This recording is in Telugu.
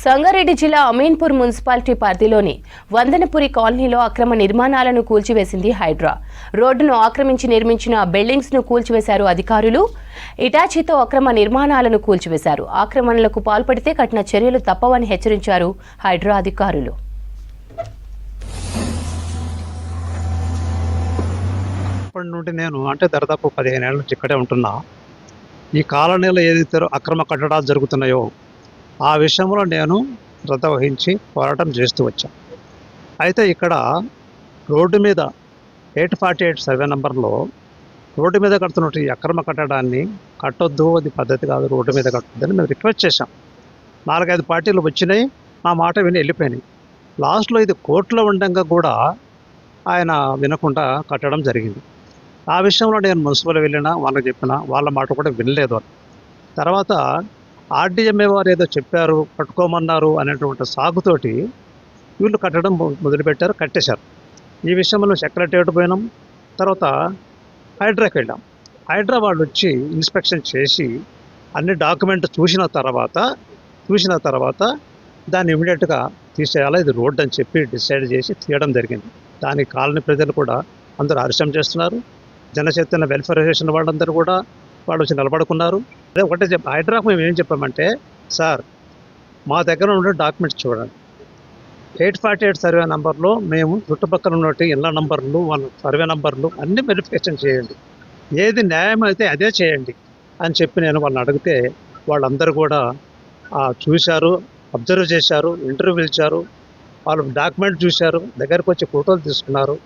సంగారెడ్డి జిల్లా అమీన్పూర్ మున్సిపాలిటీ పరిధిలోని వందనపురి కాలనీలో అక్రమ నిర్మాణాలను కూల్చివేసింది హైడ్రా. రోడ్డును ఆక్రమించి నిర్మించిన బిల్డింగ్స్ ను కూల్చివేశారు అధికారులు. ఇటాచీతో అక్రమ నిర్మాణాలను కూల్చివేశారు. ఆక్రమణలకు పాల్పడితే కఠిన చర్యలు తప్పవని హెచ్చరించారు హైడ్రా అధికారులు. ఇప్పటి నుండి నేను దాదాపు 15 ఏళ్ల నుంచి ఇక్కడే ఉంటున్నా. ఈ కాలనీలో ఏదైతే అక్రమ కట్టడాలు జరుగుతున్నాయో ఆ విషయంలో నేను శ్రద్ధ వహించి పోరాటం చేస్తూ వచ్చాను. అయితే ఇక్కడ రోడ్డు మీద 848 సర్వే నంబర్లో రోడ్డు మీద కడుతున్నట్టు ఈ అక్రమ కట్టడాన్ని కట్టొద్దు, అది పద్ధతి కాదు, రోడ్డు మీద కట్టొద్దని మేము రిక్వెస్ట్ చేశాం. 4-5 పార్టీలు వచ్చినాయి, మా మాట విని వెళ్ళిపోయినాయి. లాస్ట్లో ఇది కోర్టులో ఉండగా కూడా ఆయన వినకుండా కట్టడం జరిగింది. ఆ విషయంలో నేను మున్సిపల్ వెళ్ళినా, వాళ్ళకి చెప్పినా, వాళ్ళ మాట కూడా వినలేదు. తర్వాత ఆర్డీఎంఏ వారు ఏదో చెప్పారు, కట్టుకోమన్నారు అనేటువంటి సాగుతోటి వీళ్ళు కట్టడం మొదలుపెట్టారు, కట్టేశారు. ఈ విషయంలో సెక్రటరియట్ పోయినాం, తర్వాత హైడ్రాకి వెళ్ళాం. హైడ్రా వాళ్ళు వచ్చి ఇన్స్పెక్షన్ చేసి అన్ని డాక్యుమెంట్ చూసిన తర్వాత దాన్ని ఇమీడియట్గా తీసేయాలి, ఇది రోడ్ అని చెప్పి డిసైడ్ చేసి తీయడం జరిగింది. దానికి కాలనీ ప్రజలు కూడా అందరూ హర్షం చేస్తున్నారు. జనచైతన్య వెల్ఫేర్ అసోసియేషన్ వాళ్ళందరూ కూడా వాళ్ళు వచ్చి నిలబడుకున్నారు. అదే ఒకటే హైడ్రాకు మేము ఏం చెప్పామంటే, సార్ మా దగ్గర ఉండే డాక్యుమెంట్స్ చూడండి, 848 సర్వే నంబర్లో మేము చుట్టుపక్కల ఉన్నట్టు ఇళ్ళ నంబర్లు, వాళ్ళ సర్వే నంబర్లు అన్నీ వెరిఫికేషన్ చేయండి, ఏది న్యాయం అయితే అదే చేయండి అని చెప్పి నేను వాళ్ళని అడిగితే వాళ్ళందరూ కూడా చూశారు, అబ్జర్వ్ చేశారు, ఇంటర్వ్యూ ఇచ్చారు, వాళ్ళు డాక్యుమెంట్ చూశారు, దగ్గరకు వచ్చి ఫోటోలు తీసుకున్నారు.